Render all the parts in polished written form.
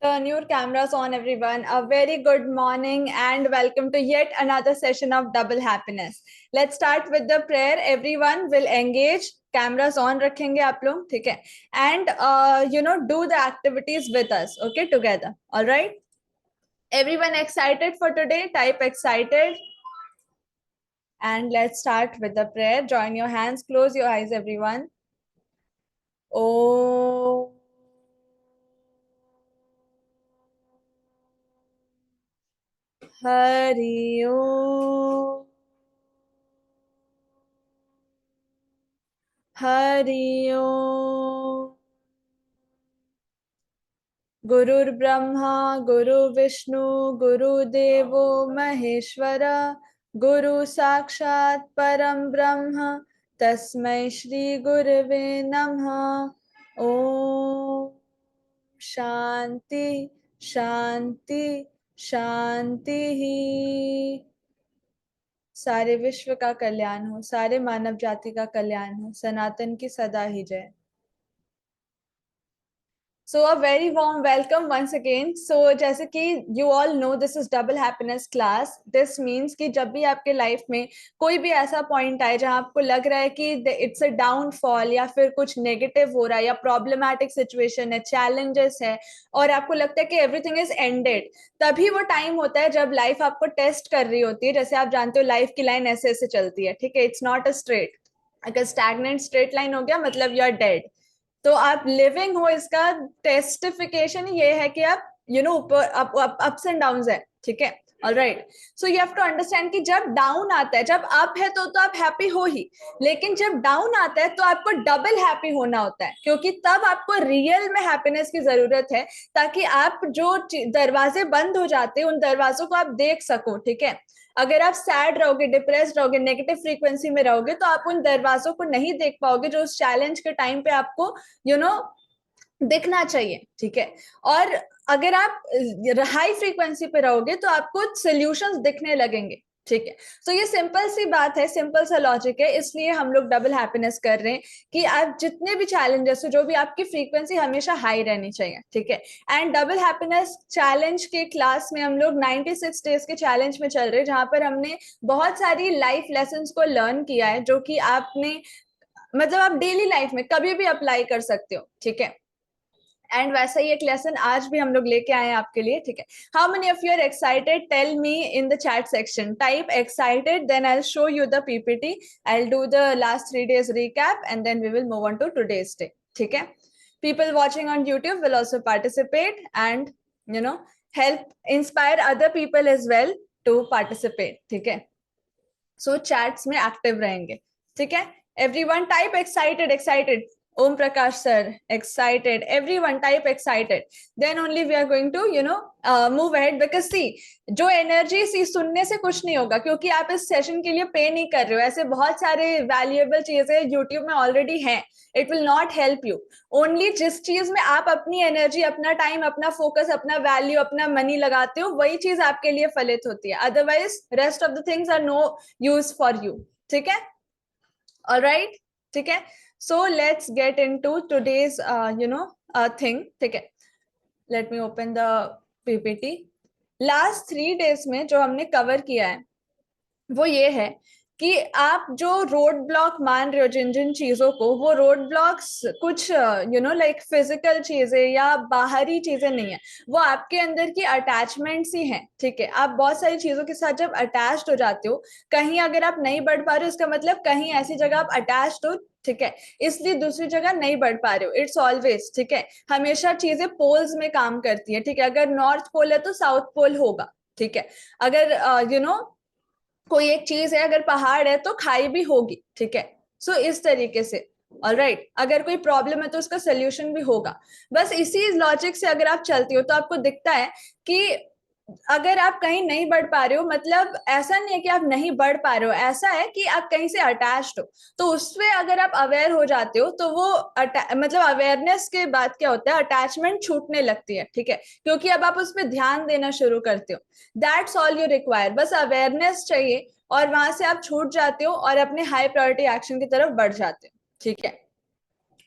Turn your cameras on, everyone. A very good morning and welcome to yet another session of Double Happiness. Let's start with the prayer. Everyone will engage. Cameras on रखेंगे आप लोग, ठीक है? And do the activities with us, okay, together. All right. Everyone excited for today? Type excited. And let's start with the prayer. Join your hands. Close your eyes, everyone. Oh. Hari Om Hari ओम। गुरुर्ब्रह्मा गुरुर्विष्णु गुरुदेवो महेश्वर गुरु साक्षात् परम ब्रह्म तस्मै श्री गुरवे नमः। ओम शांति शांति शांति ही। सारे विश्व का कल्याण हो, सारे मानव जाति का कल्याण हो, सनातन की सदा ही जय। So a very warm welcome once again. So जैसे कि you all know this is double happiness class. This means कि जब भी आपके लाइफ में कोई भी ऐसा पॉइंट आए जहां आपको लग रहा है कि इट्स अ डाउनफॉल या फिर कुछ नेगेटिव हो रहा है या प्रॉब्लमैटिक सिचुएशन है, चैलेंजेस है और आपको लगता है कि एवरीथिंग इज एंडेड, तभी वो टाइम होता है जब लाइफ आपको टेस्ट कर रही होती है। जैसे आप जानते हो लाइफ की लाइन ऐसे ऐसे चलती है, ठीक है? It's not a straight. अगर स्टैग्नेंट स्ट्रेट लाइन हो गया मतलब यू आर डेड। तो आप लिविंग हो, इसका टेस्टिफिकेशन ये है कि आप ऊपर अप्स एंड डाउन है, ठीक है? Alright. So you have to understand कि जब डाउन आता है, जब अप है तो आप हैप्पी हो ही, लेकिन जब डाउन आता है तो आपको डबल हैप्पी होना होता है, क्योंकि तब आपको रियल में हैप्पीनेस की जरूरत है, ताकि आप जो दरवाजे बंद हो जाते हैं उन दरवाजों को आप देख सको, ठीक है? अगर आप सैड रहोगे, डिप्रेस्ड रहोगे, नेगेटिव फ्रीक्वेंसी में रहोगे तो आप उन दरवाजों को नहीं देख पाओगे जो उस चैलेंज के टाइम पे आपको दिखना चाहिए, ठीक है? और अगर आप हाई फ्रीक्वेंसी पे रहोगे तो आपको सॉल्यूशंस दिखने लगेंगे, ठीक है? तो ये सिंपल सी बात है, सिंपल सा लॉजिक है, इसलिए हम लोग डबल हैप्पीनेस कर रहे हैं कि आप जितने भी चैलेंजेस हो, जो भी आपकी फ्रीक्वेंसी हमेशा हाई रहनी चाहिए, ठीक है? एंड डबल हैप्पीनेस चैलेंज के क्लास में हम लोग 96 डेज के चैलेंज में चल रहे हैं, जहां पर हमने बहुत सारी लाइफ लेसन्स को लर्न किया है, जो कि आपने मतलब आप डेली लाइफ में कभी भी अप्लाई कर सकते हो, ठीक है? एंड वैसा ही एक लेसन आज भी हम लोग लेके आए हैं आपके लिए, ठीक है? How many of you are excited? Tell me in the chat section. Type excited, then I will show you the PPT, I will do the last 3 days recap and then we will move on to today's day, ठीक है? People watching on YouTube will also participate and help inspire other people as well to participate, ठीक है? सो chats में active रहेंगे, ठीक है? Everyone type excited excited. Om Prakash sir excited, everyone type excited, then only we are going to move ahead. Because see जो energy सी सुनने से कुछ नहीं होगा, क्योंकि आप इस सेशन के लिए पे नहीं कर रहे हो। ऐसे बहुत सारे वैल्यूएबल चीजें यूट्यूब में ऑलरेडी हैं, it will not help you. Only जिस चीज में आप अपनी एनर्जी, अपना टाइम, अपना फोकस, अपना वैल्यू, अपना मनी लगाते हो, वही चीज आपके लिए फलित होती है। Otherwise rest of the things are no use for you, ठीक है? ऑलराइट, ठीक है? So let's get into today's thing, ठीक है? Let me open the PPT. Last 3 days में जो हमने कवर किया है वो ये है कि आप जो रोड ब्लॉक मान रहे हो जिन जिन चीजों को, वो रोड ब्लॉक्स कुछ लाइक फिजिकल चीजें या बाहरी चीजें नहीं है, वो आपके अंदर की अटैचमेंट्स ही हैं, ठीक है? आप बहुत सारी चीजों के साथ जब अटैच्ड हो जाते हो, कहीं अगर आप नहीं बढ़ पा रहे हो, इसका मतलब कहीं ऐसी जगह आप अटैच्ड हो, ठीक है? इसलिए दूसरी जगह नहीं बढ़ पा रहे हो। इट्स ऑलवेज, ठीक है? हमेशा चीजें पोल्स में काम करती है, ठीक है? अगर नॉर्थ पोल है तो साउथ पोल होगा, ठीक है? अगर कोई एक चीज है, अगर पहाड़ है तो खाई भी होगी, ठीक है? सो इस तरीके से, ऑलराइट, अगर कोई प्रॉब्लम है तो उसका सोल्यूशन भी होगा। बस इसी लॉजिक से अगर आप चलती हो तो आपको दिखता है कि अगर आप कहीं नहीं बढ़ पा रहे हो, मतलब ऐसा नहीं है कि आप नहीं बढ़ पा रहे हो, ऐसा है कि आप कहीं से अटैच्ड हो। तो उसमें अगर आप अवेयर हो जाते हो तो वो मतलब अवेयरनेस के बाद क्या होता है, अटैचमेंट छूटने लगती है, ठीक है? क्योंकि अब आप उस पर ध्यान देना शुरू करते हो। दैट्स ऑल यू रिक्वायर, बस अवेयरनेस चाहिए और वहां से आप छूट जाते हो और अपने हाई प्रायोरिटी एक्शन की तरफ बढ़ जाते हो, ठीक है?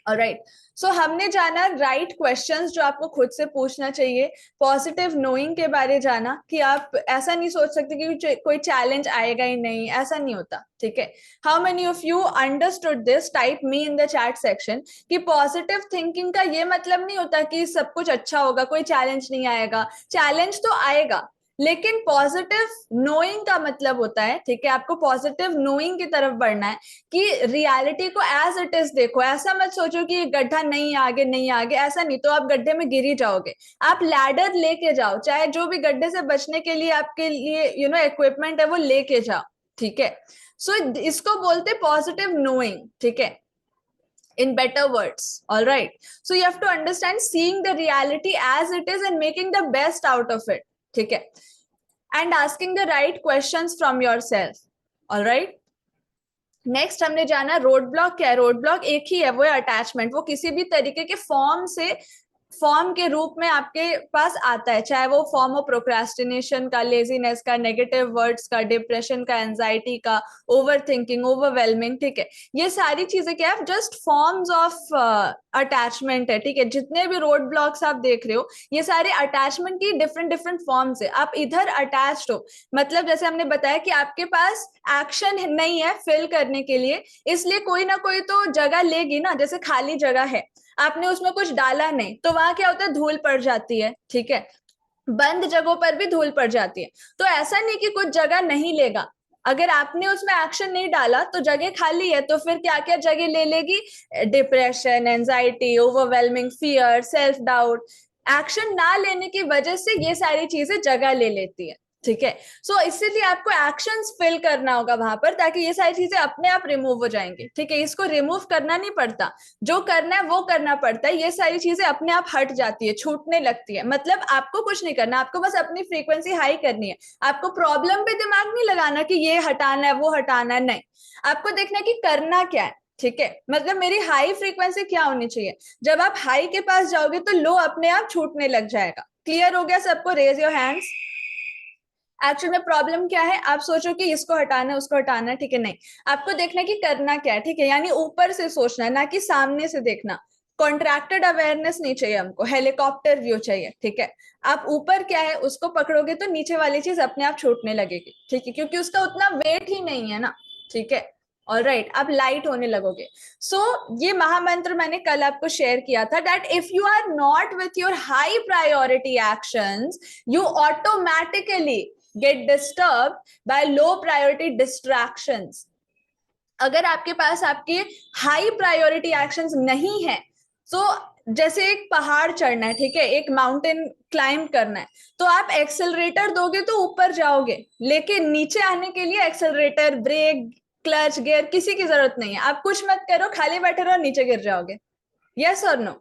ऑलराइट, सो हमने जाना राइट क्वेश्चंस जो आपको खुद से पूछना चाहिए, पॉजिटिव नोइंग के बारे जाना कि आप ऐसा नहीं सोच सकते कि कोई चैलेंज आएगा ही नहीं, ऐसा नहीं होता, ठीक है। How many of you understood this? Type me in the chat section कि पॉजिटिव थिंकिंग का ये मतलब नहीं होता कि सब कुछ अच्छा होगा, कोई चैलेंज नहीं आएगा, चैलेंज तो आएगा, लेकिन पॉजिटिव नोइंग का मतलब होता है, ठीक है, आपको पॉजिटिव नोइंग की तरफ बढ़ना है कि रियलिटी को एज इट इज देखो। ऐसा मत सोचो कि गड्ढा नहीं आगे नहीं आगे, ऐसा नहीं, तो आप गड्ढे में गिर ही जाओगे। आप लैडर लेके जाओ, चाहे जो भी गड्ढे से बचने के लिए आपके लिए इक्विपमेंट है वो लेके जाओ, ठीक है। सो इसको बोलते पॉजिटिव नोइंग, ठीक है, in better words. All right, so you have to understand seeing the reality as it is and making the best out of it, ठीक है, and asking the right questions from yourself. All right, next हमने जाना road block क्या है। Road block एक ही है, वो है अटैचमेंट। वो किसी भी तरीके के फॉर्म के रूप में आपके पास आता है, चाहे वो फॉर्म हो प्रोक्रास्टिनेशन का, लेजीनेस का, नेगेटिव वर्ड्स का, डिप्रेशन का, एंजाइटी का, ओवर थिंकिंग, ओवरवेलमिंग, ठीक है। ये सारी चीजें क्या है, जस्ट फॉर्म्स ऑफ अटैचमेंट है, ठीक है। जितने भी रोड ब्लॉक्स आप देख रहे हो ये सारे अटैचमेंट की डिफरेंट डिफरेंट फॉर्म्स है। आप इधर अटैच्ड हो, मतलब जैसे हमने बताया कि आपके पास एक्शन नहीं है फिल करने के लिए, इसलिए कोई ना कोई तो जगह लेगी ना। जैसे खाली जगह है, आपने उसमें कुछ डाला नहीं, तो वहां क्या होता है, धूल पड़ जाती है, ठीक है। बंद जगहों पर भी धूल पड़ जाती है, तो ऐसा नहीं कि कुछ जगह नहीं लेगा। अगर आपने उसमें एक्शन नहीं डाला तो जगह खाली है, तो फिर क्या क्या जगह ले लेगी, depression, anxiety, overwhelming, fear, self doubt. Action ना लेने की वजह से ये सारी चीजें जगह ले लेती है, ठीक है। सो इसीलिए आपको एक्शंस फिल करना होगा वहां पर, ताकि ये सारी चीजें अपने आप रिमूव हो जाएंगी, ठीक है। इसको रिमूव करना नहीं पड़ता, जो करना है वो करना पड़ता है। ये सारी चीजें अपने आप हट जाती है, छूटने लगती है। मतलब आपको कुछ नहीं करना, आपको बस अपनी फ्रीक्वेंसी हाई करनी है। आपको प्रॉब्लम पे दिमाग नहीं लगाना कि ये हटाना है वो हटाना है, नहीं, आपको देखना है कि करना क्या है, ठीक है। मतलब मेरी हाई फ्रीक्वेंसी क्या होनी चाहिए। जब आप हाई के पास जाओगे तो लो अपने आप छूटने लग जाएगा। क्लियर हो गया सबको? Raise your hands. एक्चुअल में प्रॉब्लम क्या है, आप सोचो कि इसको हटाना है उसको हटाना है, ठीक है, नहीं, आपको देखना है कि करना क्या है, ठीक है। यानी ऊपर से सोचना है, ना कि सामने से देखना। कॉन्ट्रैक्टेड अवेयरनेस नहीं चाहिए हमको, हेलीकॉप्टर व्यू चाहिए, ठीक है। आप ऊपर क्या है उसको पकड़ोगे तो नीचे वाली चीज अपने आप छूटने लगेगी, ठीक है, क्योंकि उसका उतना वेट ही नहीं है ना, ठीक है। ऑल राइट, आप लाइट होने लगोगे। सो ये महामंत्र मैंने कल आपको शेयर किया था, that if you are not with your high priority actions, you automatically get disturbed by low priority distractions. अगर आपके पास आपके हाई प्रायोरिटी एक्शंस नहीं है, तो जैसे एक पहाड़ चढ़ना है, ठीक है, एक माउंटेन क्लाइंब करना है, तो आप एक्सेलरेटर दोगे तो ऊपर जाओगे, लेकिन नीचे आने के लिए एक्सेलरेटर, ब्रेक, क्लच, गियर किसी की जरूरत नहीं है। आप कुछ मत करो, खाली बैठे रहो, नीचे गिर जाओगे। यस और नो?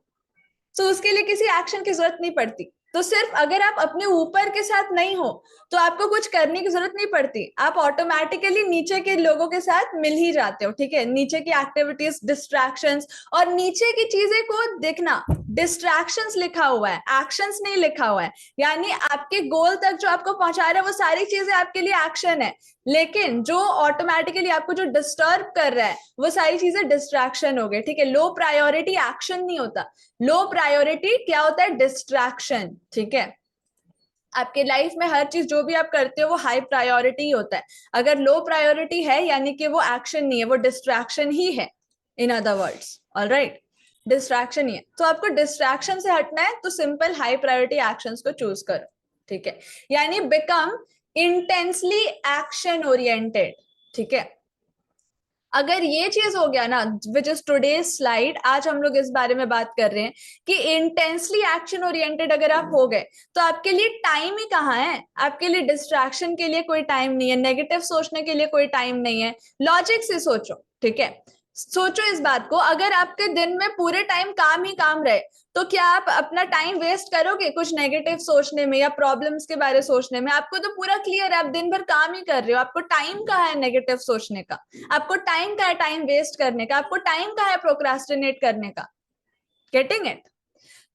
तो उसके लिए किसी एक्शन की जरूरत नहीं पड़ती। तो सिर्फ अगर आप अपने ऊपर के साथ नहीं हो तो आपको कुछ करने की जरूरत नहीं पड़ती, आप ऑटोमेटिकली नीचे के लोगों के साथ मिल ही जाते हो, ठीक है। नीचे की एक्टिविटीज, डिस्ट्रैक्शंस, और नीचे की चीजें को देखना, डिस्ट्रैक्शंस लिखा हुआ है, एक्शंस नहीं लिखा हुआ है। यानी आपके गोल तक जो आपको पहुंचा रहा है वो सारी चीजें आपके लिए एक्शन है, लेकिन जो ऑटोमेटिकली आपको जो डिस्टर्ब कर रहा है वो सारी चीजें डिस्ट्रैक्शन हो गए, ठीक है। लो प्रायोरिटी एक्शन नहीं होता, लो प्रायोरिटी क्या होता है, डिस्ट्रैक्शन, ठीक है। आपके लाइफ में हर चीज जो भी आप करते हो वो हाई प्रायोरिटी ही होता है। अगर लो प्रायोरिटी है यानी कि वो एक्शन नहीं है, वो डिस्ट्रैक्शन ही है, in other words. Alright, distraction ही है। तो आपको डिस्ट्रैक्शन से हटना है तो सिंपल हाई प्रायोरिटी एक्शंस को चूज करो, ठीक है। यानी बिकम इंटेंसली एक्शन ओरिएंटेड, ठीक है। अगर ये चीज हो गया ना, विच इज टुडेज स्लाइड, आज हम लोग इस बारे में बात कर रहे हैं कि इंटेंसली एक्शन ओरिएंटेड अगर आप हो गए तो आपके लिए टाइम ही कहाँ है, आपके लिए डिस्ट्रैक्शन के लिए कोई टाइम नहीं है, नेगेटिव सोचने के लिए कोई टाइम नहीं है। लॉजिक से सोचो, ठीक है। सोचो इस बात को, अगर आपके दिन में पूरे टाइम काम ही काम रहे तो क्या आप अपना टाइम वेस्ट करोगे कुछ नेगेटिव सोचने में या प्रॉब्लम्स के बारे सोचने में? आपको तो पूरा क्लियर है, आप दिन भर काम ही कर रहे हो, आपको टाइम कहाँ है नेगेटिव सोचने का, आपको टाइम कहाँ है टाइम वेस्ट करने का, आपको टाइम कहाँ है प्रोक्रास्टिनेट करने का? Getting it?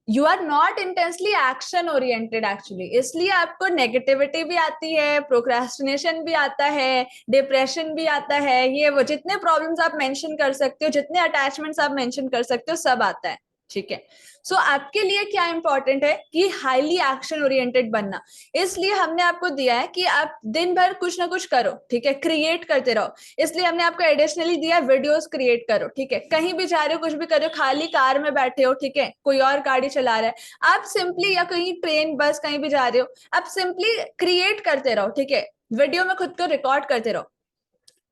You are not intensely action oriented actually, इसलिए आपको नेगेटिविटी भी आती है, प्रोक्रेस्टिनेशन भी आता है, डिप्रेशन भी आता है, ये वो जितने प्रॉब्लम्स आप मेंशन कर सकते हो, जितने अटैचमेंट्स आप मेंशन कर सकते हो, सब आता है। ठीक है, सो आपके लिए क्या इंपॉर्टेंट है कि हाईली एक्शन ओरिएंटेड बनना। इसलिए हमने आपको दिया है कि आप दिन भर कुछ ना कुछ करो, ठीक है, क्रिएट करते रहो। इसलिए हमने आपको एडिशनली दिया वीडियोस क्रिएट करो, ठीक है, कहीं भी जा रहे हो, कुछ भी कर रहे हो, खाली कार में बैठे हो, ठीक है, कोई और गाड़ी चला रहा है, आप सिंपली, या कहीं ट्रेन बस कहीं भी जा रहे हो, आप सिंपली क्रिएट करते रहो, ठीक है, वीडियो में खुद को रिकॉर्ड करते रहो।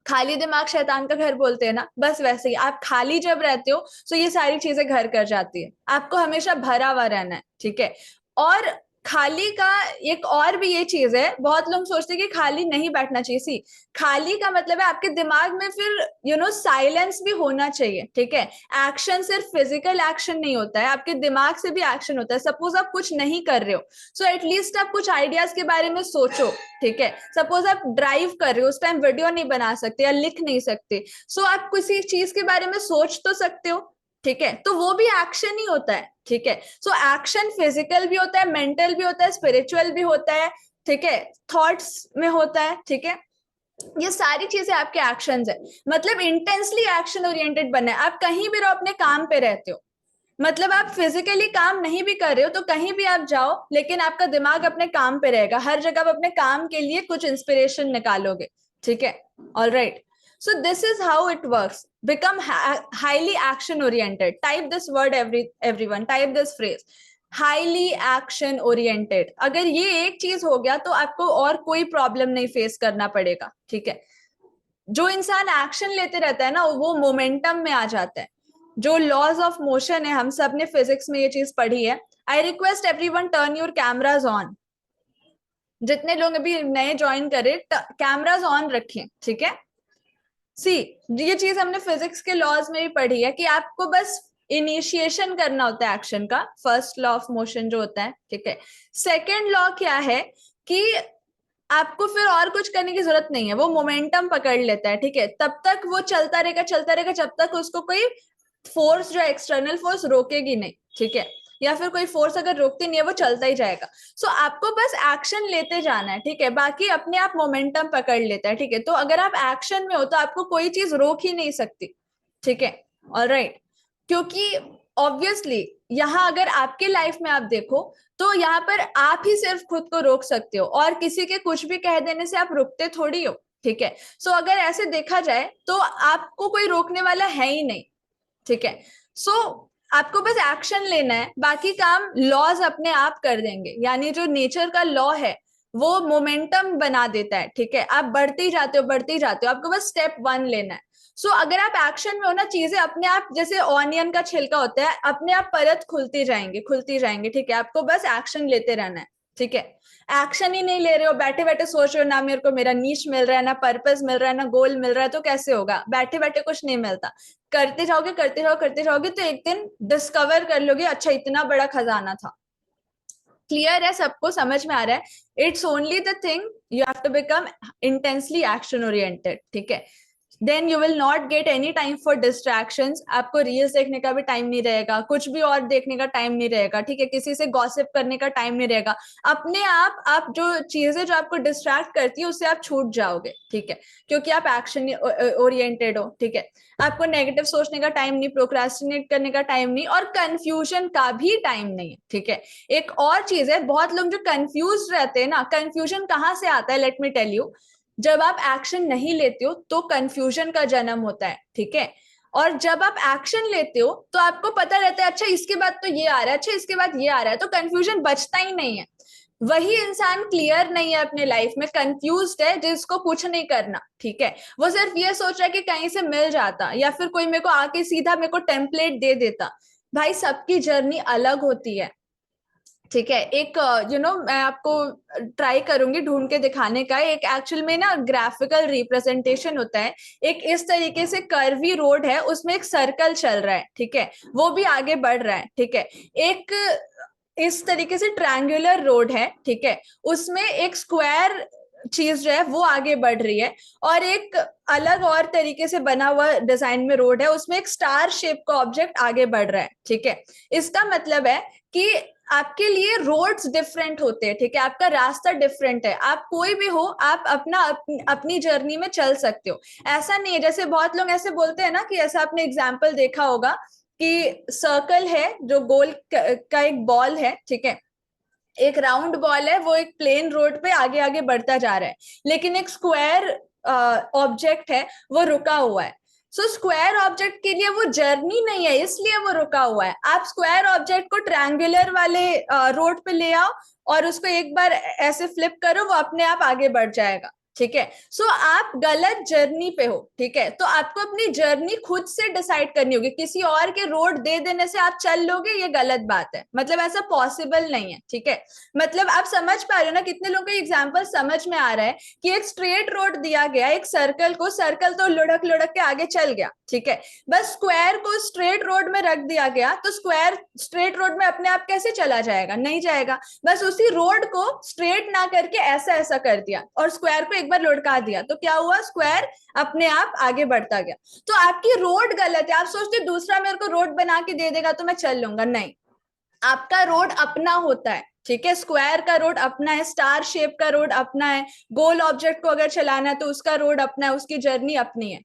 खाली दिमाग शैतान का घर बोलते हैं ना, बस वैसे ही आप खाली जब रहते हो तो ये सारी चीजें घर कर जाती है। आपको हमेशा भरा हुआ रहना है, ठीक है। और खाली का एक और भी ये चीज है, बहुत लोग सोचते हैं कि खाली नहीं बैठना चाहिए। सी, खाली का मतलब है आपके दिमाग में फिर साइलेंस भी होना चाहिए, ठीक है। एक्शन सिर्फ फिजिकल एक्शन नहीं होता है, आपके दिमाग से भी एक्शन होता है। सपोज आप कुछ नहीं कर रहे हो, सो एटलीस्ट आप कुछ आइडियाज के बारे में सोचो, ठीक है। सपोज आप ड्राइव कर रहे हो, उस टाइम वीडियो नहीं बना सकते या लिख नहीं सकते, सो आप किसी चीज के बारे में सोच तो सकते हो, ठीक है, तो वो भी एक्शन ही होता है, ठीक है। सो एक्शन फिजिकल भी होता है, मेंटल भी होता है, स्पिरिचुअल भी होता है, ठीक है, थॉट्स में होता है, ठीक है। ये सारी चीजें आपके एक्शंस है। मतलब इंटेंसली एक्शन ओरिएंटेड बनना है। आप कहीं भी रहो, अपने काम पे रहते हो, मतलब आप फिजिकली काम नहीं भी कर रहे हो तो कहीं भी आप जाओ, लेकिन आपका दिमाग अपने काम पे रहेगा। हर जगह आप अपने काम के लिए कुछ इंस्पिरेशन निकालोगे, ठीक है। All right, so this is how it works, become highly action oriented. Type this word, everyone type this phrase, highly action oriented. अगर ये एक चीज हो गया तो आपको और कोई प्रॉब्लम नहीं फेस करना पड़ेगा, ठीक है। जो इंसान एक्शन लेते रहता है ना, वो मोमेंटम में आ जाता है। जो लॉज ऑफ मोशन है, हम सब ने फिजिक्स में ये चीज पढ़ी है। I request everyone turn your cameras on. जितने लोग अभी नए ज्वाइन करे, कैमराज ऑन रखें, ठीक है। सी, ये चीज हमने फिजिक्स के लॉज में भी पढ़ी है कि आपको बस इनिशिएशन करना होता है एक्शन का, फर्स्ट लॉ ऑफ मोशन जो होता है, ठीक है। सेकेंड लॉ क्या है कि आपको फिर और कुछ करने की जरूरत नहीं है, वो मोमेंटम पकड़ लेता है, ठीक है। तब तक वो चलता रहेगा जब तक उसको कोई फोर्स, जो एक्सटर्नल फोर्स रोकेगी नहीं, ठीक है। या फिर कोई फोर्स अगर रोकती नहीं है, वो चलता ही जाएगा। सो आपको बस एक्शन लेते जाना है, ठीक है, बाकी अपने आप मोमेंटम पकड़ लेता है, ठीक है। तो अगर आप एक्शन में हो तो आपको कोई चीज रोक ही नहीं सकती, ठीक है। ऑलराइट, क्योंकि ऑब्वियसली यहाँ अगर आपके लाइफ में आप देखो तो यहाँ पर आप ही सिर्फ खुद को रोक सकते हो, और किसी के कुछ भी कह देने से आप रुकते थोड़ी हो, ठीक है। सो अगर ऐसे देखा जाए तो आपको कोई रोकने वाला है ही नहीं, ठीक है। सो आपको बस एक्शन लेना है, बाकी काम लॉज अपने आप कर देंगे। यानी जो नेचर का लॉ है वो मोमेंटम बना देता है, ठीक है। आप बढ़ते ही जाते हो, बढ़ते ही जाते हो, आपको बस स्टेप 1 लेना है। सो अगर आप एक्शन में हो ना, चीजें अपने आप, जैसे ऑनियन का छिलका होता है, अपने आप परत खुलती जाएंगे, खुलती जाएंगे, ठीक है। आपको बस एक्शन लेते रहना है, ठीक है। एक्शन ही नहीं ले रहे हो, बैठे बैठे सोच रहे हो ना मेरे को मेरा नीश मिल रहा है, ना पर्पस मिल रहा है, ना गोल मिल रहा है, तो कैसे होगा? बैठे बैठे कुछ नहीं मिलता। करते जाओगे, करते जाओगे, करते जाओगे, तो एक दिन डिस्कवर कर लोगे, अच्छा इतना बड़ा खजाना था। क्लियर है? सबको समझ में आ रहा है? It's only the thing, you have to become intensely action oriented, ठीक है। Then you will not get any time for distractions. आपको रील्स देखने का भी टाइम नहीं रहेगा, कुछ भी और देखने का टाइम नहीं रहेगा, ठीक है, किसी से गॉसिप करने का टाइम नहीं रहेगा। अपने आप जो चीजें जो आपको डिस्ट्रैक्ट करती है उससे आप छूट जाओगे, ठीक है, क्योंकि आप एक्शन ओरिएंटेड हो, ठीक है। आपको नेगेटिव सोचने का टाइम नहीं, प्रोक्रेस्टिनेट करने का टाइम नहीं, और कंफ्यूजन का भी टाइम नहीं है, ठीक है। एक और चीज है, बहुत लोग जो कंफ्यूज रहते हैं ना, कंफ्यूजन कहाँ से आता है, लेट मी टेल यू। जब आप एक्शन नहीं लेते हो तो कंफ्यूजन का जन्म होता है, ठीक है। और जब आप एक्शन लेते हो तो आपको पता रहता है, अच्छा इसके बाद तो ये आ रहा है, अच्छा इसके बाद ये आ रहा है, तो कंफ्यूजन बचता ही नहीं है। वही इंसान क्लियर नहीं है अपने लाइफ में, कंफ्यूज्ड है, जिसको कुछ नहीं करना, ठीक है। वो सिर्फ ये सोच रहा है कि कहीं से मिल जाता, या फिर कोई मेरे को आके सीधा मेरे को टेम्पलेट दे देता। भाई सबकी जर्नी अलग होती है, ठीक है। एक मैं आपको ट्राई करूंगी ढूंढ के दिखाने का। एक एक्चुअल में ना ग्राफिकल रिप्रेजेंटेशन होता है। एक इस तरीके से कर्वी रोड है, उसमें एक सर्कल चल रहा है, ठीक है, वो भी आगे बढ़ रहा है, ठीक है। एक इस तरीके से ट्रायंगुलर रोड है, ठीक है, उसमें एक स्क्वायर चीज जो है वो आगे बढ़ रही है, और एक अलग और तरीके से बना हुआ डिजाइन में रोड है, उसमें एक स्टार शेप का ऑब्जेक्ट आगे बढ़ रहा है, ठीक है। इसका मतलब है कि आपके लिए रोड्स डिफरेंट होते हैं, ठीक है, आपका रास्ता डिफरेंट है, आप कोई भी हो आप अपनी जर्नी में चल सकते हो। ऐसा नहीं है, जैसे बहुत लोग ऐसे बोलते हैं ना, कि ऐसा आपने एग्जाम्पल देखा होगा कि सर्कल है जो गोल का एक बॉल है, ठीक है, एक राउंड बॉल है, वो एक प्लेन रोड पे आगे आगे बढ़ता जा रहा है, लेकिन एक स्क्वायर ऑब्जेक्ट है वो रुका हुआ है। सो स्क्वायर ऑब्जेक्ट के लिए वो जर्नी नहीं है, इसलिए वो रुका हुआ है। आप स्क्वायर ऑब्जेक्ट को ट्रायंगुलर वाले रोड पे ले आओ और उसको एक बार ऐसे फ्लिप करो, वो अपने आप आगे बढ़ जाएगा, ठीक है। सो आप गलत जर्नी पे हो, ठीक है, तो आपको अपनी जर्नी खुद से डिसाइड करनी होगी। किसी और के रोड दे देने से आप चल लोगे, ये गलत बात है, मतलब ऐसा पॉसिबल नहीं है, ठीक है। मतलब आप समझ पा रहे हो ना, कितने लोगों को एग्जांपल समझ में आ रहा है कि एक स्ट्रेट रोड दिया गया, एक सर्कल को, सर्कल तो लुढ़क लुढ़क के आगे चल गया, ठीक है, बस स्क्वायर को स्ट्रेट रोड में रख दिया गया, तो स्क्वायर स्ट्रेट रोड में अपने आप कैसे चला जाएगा? नहीं जाएगा। बस उसी रोड को स्ट्रेट ना करके ऐसा ऐसा कर दिया और स्क्वायर को एक बार लुढ़का दिया, तो क्या हुआ? स्क्वायर अपने आप आगे बढ़ता गया। तो आपकी रोड गलत है। आप सोचते दूसरा मेरे को रोड बना के दे देगा तो मैं चल लूंगा, नहीं, आपका रोड अपना होता है, ठीक है। स्क्वायर का रोड अपना है, स्टार शेप का रोड अपना है, गोल ऑब्जेक्ट को अगर चलाना है तो उसका रोड अपना है, उसकी जर्नी अपनी है।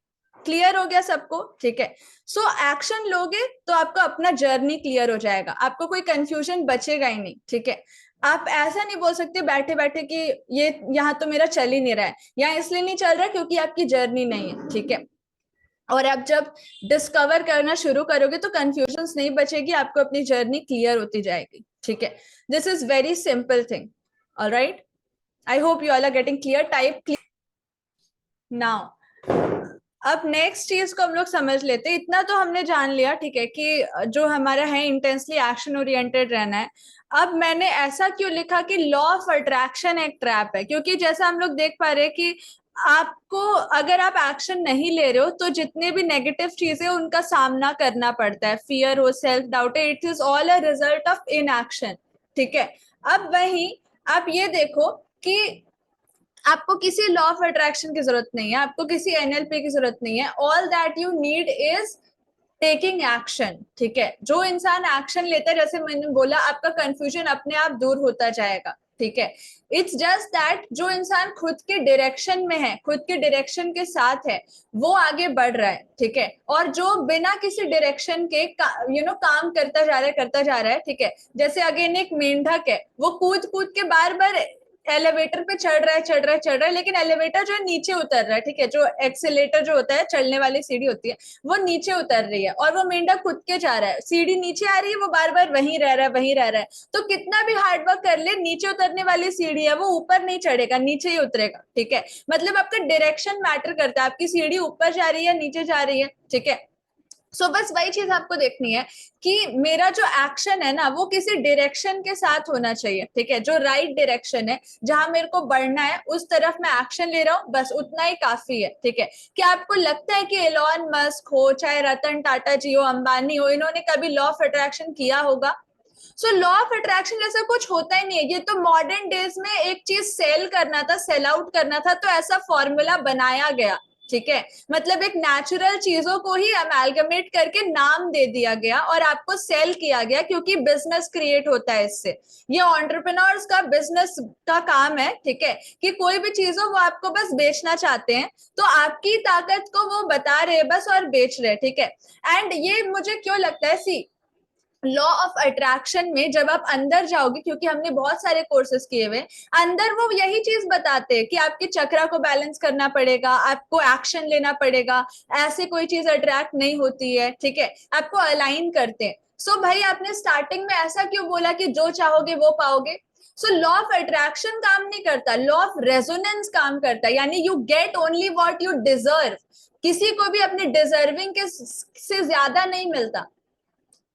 क्लियर हो गया सबको? ठीक है। सो एक्शन लोगे तो आपका अपना जर्नी क्लियर हो जाएगा, आपको कोई कंफ्यूजन बचेगा ही नहीं, ठीक है। आप ऐसा नहीं बोल सकते बैठे बैठे कि ये यहाँ तो मेरा चल ही नहीं रहा है, यहाँ इसलिए नहीं चल रहा है क्योंकि आपकी जर्नी नहीं है, ठीक है। और आप जब डिस्कवर करना शुरू करोगे तो कंफ्यूजन नहीं बचेगी, आपको अपनी जर्नी क्लियर होती जाएगी, ठीक है। This is very simple thing. Alright, I hope you all are getting clear. Type now, अब नेक्स्ट चीज को हम लोग समझ लेते हैं। इतना तो हमने जान लिया, ठीक है, कि जो हमारा है इंटेंसली एक्शन ओरिएंटेड रहना है। अब मैंने ऐसा क्यों लिखा कि लॉ ऑफ अट्रैक्शन एक ट्रैप है, क्योंकि जैसा हम लोग देख पा रहे हैं कि आपको अगर आप एक्शन नहीं ले रहे हो तो जितने भी नेगेटिव चीजें उनका सामना करना पड़ता है, फियर हो, सेल्फ डाउट है, it is all a result of inaction, ठीक है। अब वही आप ये देखो कि आपको किसी लॉ ऑफ अट्रैक्शन की जरूरत नहीं है, आपको किसी एनएलपी की जरूरत नहीं है। All that you need is taking action, ठीक है। जो इंसान एक्शन लेता है, जैसे मैंने बोला, आपका कंफ्यूजन अपने आप दूर होता जाएगा, ठीक है। इट्स जस्ट दैट जो इंसान खुद के डायरेक्शन में है, खुद के डायरेक्शन के साथ है, वो आगे बढ़ रहा है, ठीक है। और जो बिना किसी डायरेक्शन के काम करता जा रहा है, करता जा रहा है, ठीक है। जैसे अगेन एक मेंढक है, वो कूद कूद के बार बार एलिवेटर पे चढ़ रहा है, चढ़ रहा है, चढ़ रहा है, लेकिन एलिवेटर जो है नीचे उतर रहा है, ठीक है। जो एक्सीलेटर जो होता है, चढ़ने वाली सीढ़ी होती है, वो नीचे उतर रही है और वो मेंढक कूद के जा रहा है, सीढ़ी नीचे आ रही है, वो बार बार वहीं रह रहा है, वहीं रह रहा है। तो कितना भी हार्ड वर्क कर ले, नीचे उतरने वाली सीढ़ी है, वो ऊपर नहीं चढ़ेगा, नीचे ही उतरेगा, ठीक है। मतलब आपका डायरेक्शन मैटर करता है, आपकी सीढ़ी ऊपर जा रही है, नीचे जा रही है, ठीक है। सो बस वही चीज आपको देखनी है कि मेरा जो एक्शन है ना, वो किसी डायरेक्शन के साथ होना चाहिए, ठीक है। जो राइट डायरेक्शन है, जहां मेरे को बढ़ना है, उस तरफ मैं एक्शन ले रहा हूँ, बस उतना ही काफी है, ठीक है। क्या आपको लगता है कि एलॉन मस्क हो, चाहे रतन टाटा जी हो, अंबानी हो, इन्होंने कभी लॉ ऑफ अट्रैक्शन किया होगा? सो लॉ ऑफ अट्रैक्शन जैसा कुछ होता ही नहीं है। ये तो मॉडर्न डेज में एक चीज सेल करना था, सेल आउट करना था, तो ऐसा फॉर्मूला बनाया गया, ठीक है। मतलब एक नेचुरल चीजों को ही अमेलगमेट करके नाम दे दिया गया और आपको सेल किया गया, क्योंकि बिजनेस क्रिएट होता है इससे। ये एंटरप्रेन्योर्स का बिजनेस का काम है, ठीक है, कि कोई भी चीज हो वो आपको बस बेचना चाहते हैं, तो आपकी ताकत को वो बता रहे बस और बेच रहे, ठीक है। एंड ये मुझे क्यों लगता है, सी लॉ ऑफ अट्रैक्शन में जब आप अंदर जाओगे, क्योंकि हमने बहुत सारे कोर्सेज किए हुए, अंदर वो यही चीज बताते हैं कि आपके चक्रा को बैलेंस करना पड़ेगा, आपको एक्शन लेना पड़ेगा, ऐसे कोई चीज अट्रैक्ट नहीं होती है, ठीक है। आपको अलाइन करते हैं। सो भाई आपने स्टार्टिंग में ऐसा क्यों बोला कि जो चाहोगे वो पाओगे? सो लॉ ऑफ अट्रैक्शन काम नहीं करता, लॉ ऑफ रेजोनेंस काम करता है, यानी you get only what you deserve. किसी को भी अपने डिजर्विंग के से ज्यादा नहीं मिलता,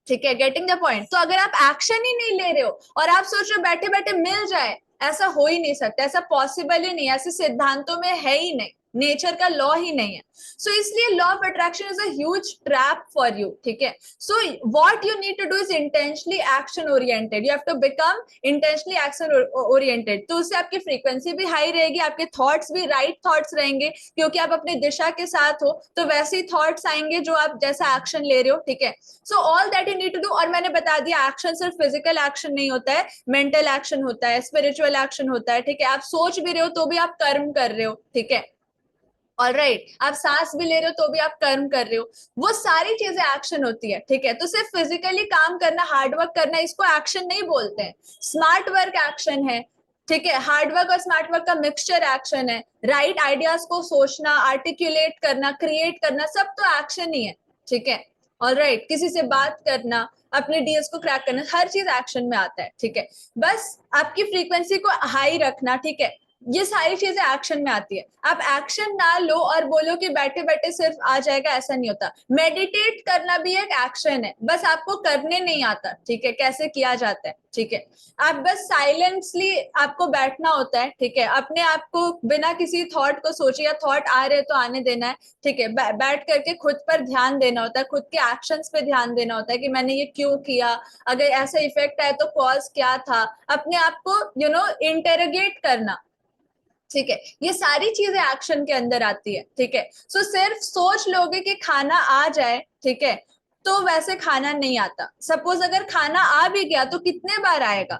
ठीक है। Getting the point? तो अगर आप एक्शन ही नहीं ले रहे हो और आप सोच रहे हो बैठे बैठे मिल जाए, ऐसा हो ही नहीं सकता, ऐसा पॉसिबल ही नहीं, ऐसे सिद्धांतों में है ही नहीं, नेचर का लॉ ही नहीं है। सो इसलिए law of attraction is a huge trap for you, ठीक है। So what you need to do is intentionally action oriented, you have to become intentionally action oriented. तो उससे आपकी फ्रीक्वेंसी भी हाई रहेगी, आपके थॉट्स भी राइट थॉट्स रहेंगे, क्योंकि आप अपनी दिशा के साथ हो, तो वैसे ही थॉट्स आएंगे जो आप जैसा एक्शन ले रहे हो, ठीक है। So all that you need to do, और मैंने बता दिया एक्शन सिर्फ फिजिकल एक्शन नहीं होता है, मेंटल एक्शन होता है, स्पिरिचुअल एक्शन होता है, ठीक है। आप सोच भी रहे हो तो भी आप कर्म कर रहे हो, ठीक है। ऑलराइट, आप सांस भी ले रहे हो तो भी आप कर्म कर रहे हो, वो सारी चीजें एक्शन होती है, ठीक है। तो सिर्फ फिजिकली काम करना, हार्डवर्क करना, इसको एक्शन नहीं बोलते हैं। स्मार्ट वर्क एक्शन है, ठीक है। हार्डवर्क और स्मार्ट वर्क का मिक्सचर एक्शन है। राइट आइडियाज को सोचना, आर्टिकुलेट करना, क्रिएट करना, सब तो एक्शन ही है, ठीक है। ऑलराइट, किसी से बात करना, अपने डीएस को क्रैक करना, हर चीज एक्शन में आता है, ठीक है। बस आपकी फ्रीक्वेंसी को हाई रखना, ठीक है, ये सारी चीजें एक्शन में आती है। आप एक्शन ना लो और बोलो कि बैठे बैठे सिर्फ आ जाएगा, ऐसा नहीं होता। मेडिटेट करना भी एक एक्शन है, बस आपको करने नहीं आता, ठीक है, कैसे किया जाता है, ठीक है। आप बस साइलेंसली आपको बैठना होता है, ठीक है, अपने आप को बिना किसी थॉट को सोचे, या थॉट आ रहे तो आने देना है, ठीक है। बैठ करके खुद पर ध्यान देना होता है, खुद के एक्शंस पे ध्यान देना होता है कि मैंने ये क्यों किया, अगर ऐसा इफेक्ट आए तो कॉज क्या था, अपने आप को इंटेरोगेट करना, ठीक है। ये सारी चीजें एक्शन के अंदर आती है, ठीक है। सो सिर्फ सोच लोगे कि खाना आ जाए, ठीक है, तो वैसे खाना नहीं आता। सपोज अगर खाना आ भी गया तो कितने बार आएगा,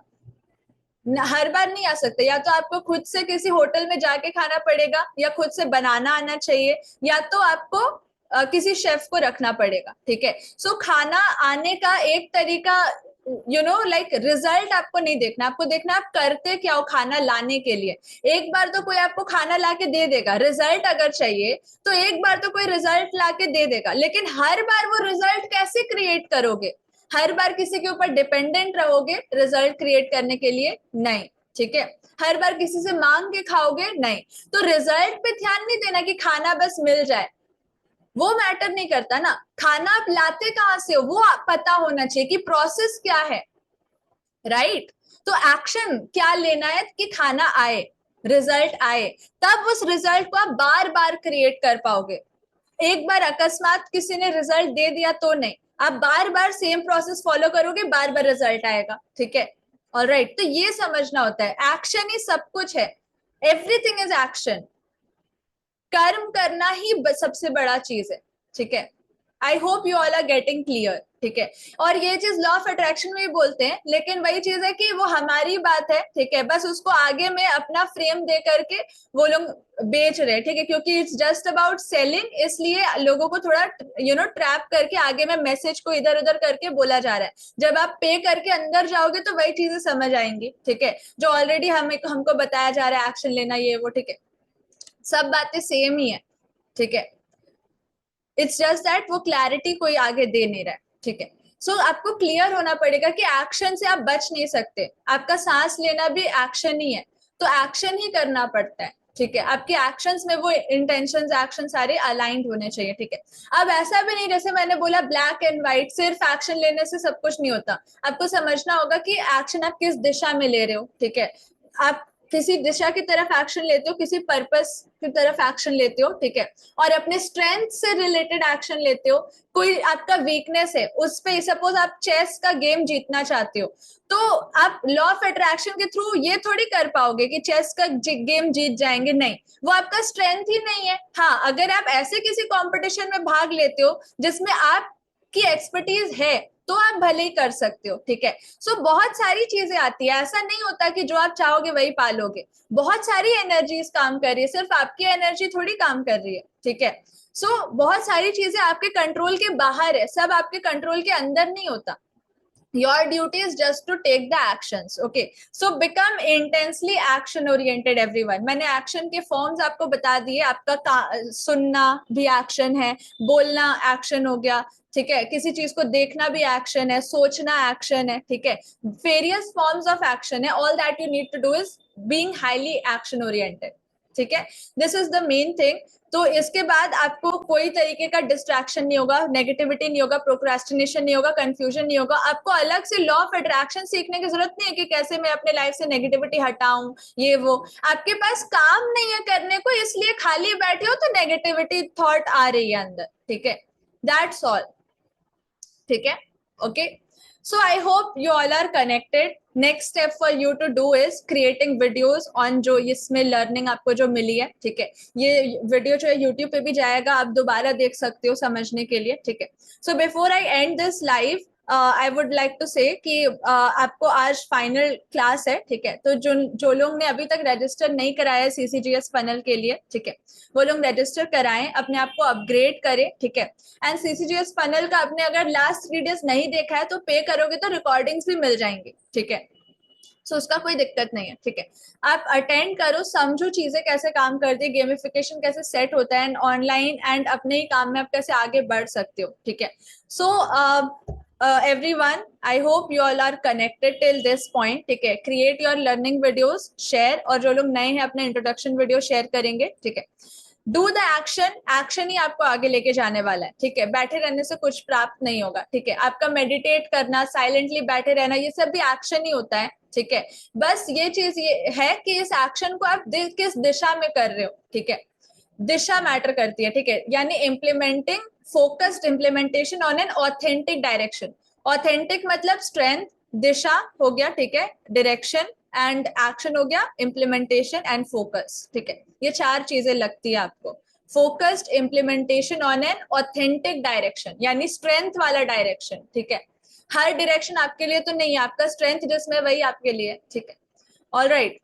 हर बार नहीं आ सकते। या तो आपको खुद से किसी होटल में जाके खाना पड़ेगा, या खुद से बनाना आना चाहिए, या तो आपको किसी शेफ को रखना पड़ेगा, ठीक है। सो खाना आने का एक तरीका, लाइक रिजल्ट आपको नहीं देखना, आपको देखना आप करते क्या हो खाना लाने के लिए। एक बार तो कोई आपको खाना ला के दे देगा, रिजल्ट अगर चाहिए तो एक बार तो कोई रिजल्ट ला के दे देगा, लेकिन हर बार वो रिजल्ट कैसे क्रिएट करोगे? हर बार किसी के ऊपर डिपेंडेंट रहोगे रिजल्ट क्रिएट करने के लिए? नहीं, ठीक है। हर बार किसी से मांग के खाओगे? नहीं। तो रिजल्ट पे ध्यान नहीं देना कि खाना बस मिल जाए, वो मैटर नहीं करता ना। खाना आप लाते कहां से हो वो पता होना चाहिए कि प्रोसेस क्या है, राइट। तो एक्शन क्या लेना है कि खाना आए, रिजल्ट आए, तब उस रिजल्ट को आप बार बार क्रिएट कर पाओगे। एक बार अकस्मात किसी ने रिजल्ट दे दिया तो नहीं, आप बार बार सेम प्रोसेस फॉलो करोगे, बार बार रिजल्ट आएगा, ठीक है। ऑलराइट, तो ये समझना होता है, एक्शन ही सब कुछ है, एवरीथिंग इज एक्शन। कर्म करना ही सबसे बड़ा चीज है, ठीक है। I hope you all are getting clear, ठीक है। और ये चीज लॉ ऑफ अट्रैक्शन में भी बोलते हैं, लेकिन वही चीज है कि वो हमारी बात है, ठीक है, बस उसको आगे में अपना फ्रेम दे करके वो लोग बेच रहे हैं, ठीक है, क्योंकि इट्स जस्ट अबाउट सेलिंग, इसलिए लोगों को थोड़ा ट्रैप करके आगे में मैसेज को इधर उधर करके बोला जा रहा है। जब आप पे करके अंदर जाओगे तो वही चीजें समझ आएंगी, ठीक है, जो ऑलरेडी हमको बताया जा रहा है, एक्शन लेना ये वो, ठीक है, सब बातें सेम ही है, ठीक है। इट्स जस्ट दैट वो क्लैरिटी कोई आगे दे नहीं रहा है, ठीक है। सो आपको क्लियर होना पड़ेगा कि एक्शन से आप बच नहीं सकते, आपका सांस लेना भी एक्शन ही है, तो एक्शन ही करना पड़ता है, ठीक है। आपके एक्शंस में वो इंटेंशंस एक्शन सारे अलाइंड होने चाहिए, ठीक है। अब ऐसा भी नहीं जैसे मैंने बोला ब्लैक एंड व्हाइट, सिर्फ एक्शन लेने से सब कुछ नहीं होता। आपको समझना होगा कि एक्शन आप किस दिशा में ले रहे हो, ठीक है। आप किसी दिशा की तरफ एक्शन लेते हो, किसी पर्पस की तरफ एक्शन लेते हो, ठीक है, और अपने स्ट्रेंथ से रिलेटेड एक्शन लेते हो। कोई आपका वीकनेस है, उस पे सपोज आप चेस का गेम जीतना चाहते हो, तो आप लॉ ऑफ अट्रैक्शन के थ्रू ये थोड़ी कर पाओगे कि चेस का गेम जीत जाएंगे, नहीं, वो आपका स्ट्रेंथ ही नहीं है। हाँ, अगर आप ऐसे किसी कंपटीशन में भाग लेते हो जिसमें आपकी एक्सपर्टीज है, तो आप भले ही कर सकते हो, ठीक है। सो बहुत सारी चीजें आती है, ऐसा नहीं होता कि जो आप चाहोगे वही पालोगे। बहुत सारी एनर्जीज काम कर रही है, सिर्फ आपकी एनर्जी थोड़ी काम कर रही है, ठीक है। सो बहुत सारी चीजें आपके कंट्रोल के बाहर है, सब आपके कंट्रोल के अंदर नहीं होता। Your duty is just to take the actions, okay? So become intensely action oriented everyone. मैंने एक्शन के फॉर्म्स आपको बता दिए, आपका सुनना भी एक्शन है, बोलना एक्शन हो गया, ठीक है, किसी चीज को देखना भी एक्शन है, सोचना एक्शन है, ठीक है, वेरियस फॉर्म्स ऑफ एक्शन है। All that you need to do is being highly action oriented. ठीक है, this is the main thing. तो इसके बाद आपको कोई तरीके का डिस्ट्रैक्शन नहीं होगा, नेगेटिविटी नहीं होगा, प्रोक्रेस्टिनेशन नहीं होगा, कंफ्यूजन नहीं होगा। आपको अलग से लॉ ऑफ अट्रैक्शन सीखने की जरूरत नहीं है कि कैसे मैं अपने लाइफ से नेगेटिविटी हटाऊं, ये वो। आपके पास काम नहीं है करने को, इसलिए खाली बैठे हो तो नेगेटिविटी थॉट आ रही है अंदर, ठीक है, दैट्स ऑल। ठीक है, okay. So I hope you all are connected. Next step for you to do is creating videos on जो इसमें लर्निंग आपको जो मिली है, ठीक है। ये वीडियो जो है यूट्यूब पे भी जाएगा, आप दोबारा देख सकते हो समझने के लिए, ठीक है। So before I end this live, I would like to say कि आपको आज फाइनल क्लास है, ठीक है। तो जो लोग ने अभी तक रजिस्टर नहीं कराया है सीसीजीएस फनल के लिए, ठीक है, वो लोग रजिस्टर कराएं, अपने आप को अपग्रेड करें, ठीक है। एंड सीसीजीएस फनल का आपने अगर लास्ट 3 डेज नहीं देखा है तो पे करोगे तो रिकॉर्डिंग्स भी मिल जाएंगी, ठीक है। सो उसका कोई दिक्कत नहीं है, ठीक है। आप अटेंड करो, समझो चीजें कैसे काम करती है, गेमिफिकेशन कैसे सेट होता है, एंड ऑनलाइन एंड अपने ही काम में आप कैसे आगे बढ़ सकते हो, ठीक है। सो everyone, I hope you all are connected till this point, ठीक है। Create your learning videos, share, और जो लोग नए हैं अपने इंट्रोडक्शन वीडियो शेयर करेंगे, ठीक है। डू द एक्शन, एक्शन ही आपको आगे लेके जाने वाला है, ठीक है। बैठे रहने से कुछ प्राप्त नहीं होगा, ठीक है। आपका मेडिटेट करना, साइलेंटली बैठे रहना, ये सब भी एक्शन ही होता है, ठीक है। बस ये चीज ये है कि इस एक्शन को आप किस दिशा में कर रहे हो, ठीक है। दिशा मैटर करती है, ठीक है। यानी implementing, focused implementation on an authentic direction. Authentic मतलब स्ट्रेंथ, दिशा हो गया, ठीक है, डायरेक्शन, एंड एक्शन हो गया, इम्प्लीमेंटेशन एंड फोकस, ठीक है। ये 4 चीजें लगती है आपको। Focused implementation on an authentic direction, यानी स्ट्रेंथ वाला डायरेक्शन, ठीक है। हर डायरेक्शन आपके लिए तो नहीं है, आपका स्ट्रेंथ जिसमें वही आपके लिए, ठीक है। All right,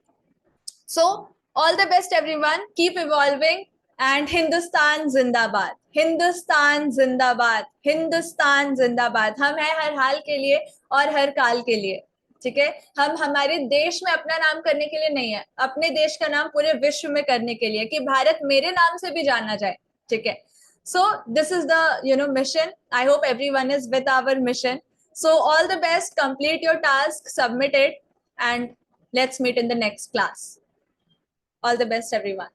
so all the best everyone, keep evolving, and Hindustan जिंदाबाद, हिंदुस्तान जिंदाबाद, हिंदुस्तान जिंदाबाद। हम हैं हर हाल के लिए और हर काल के लिए, ठीक है। हम हमारे देश में अपना नाम करने के लिए नहीं है, अपने देश का नाम पूरे विश्व में करने के लिए, कि भारत मेरे नाम से भी जाना जाए, ठीक है। So this is the mission. I hope everyone is with our mission. So all the best, complete your task, submit it, and let's meet in the next class. All the best, everyone.